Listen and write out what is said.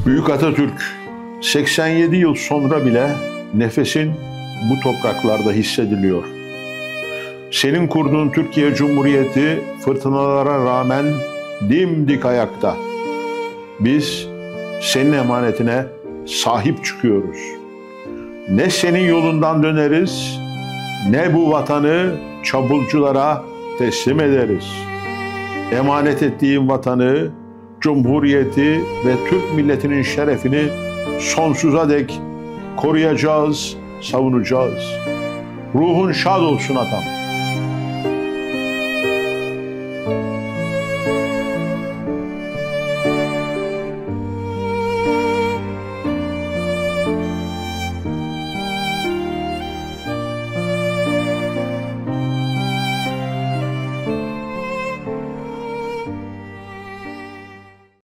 Büyük Atatürk, 87 yıl sonra bile nefesin bu topraklarda hissediliyor. Senin kurduğun Türkiye Cumhuriyeti fırtınalara rağmen dimdik ayakta. Biz senin emanetine sahip çıkıyoruz. Ne senin yolundan döneriz, ne bu vatanı çapulculara teslim ederiz. Emanet ettiğin vatanı, Cumhuriyeti ve Türk milletinin şerefini sonsuza dek koruyacağız, savunacağız. Ruhun şad olsun atam.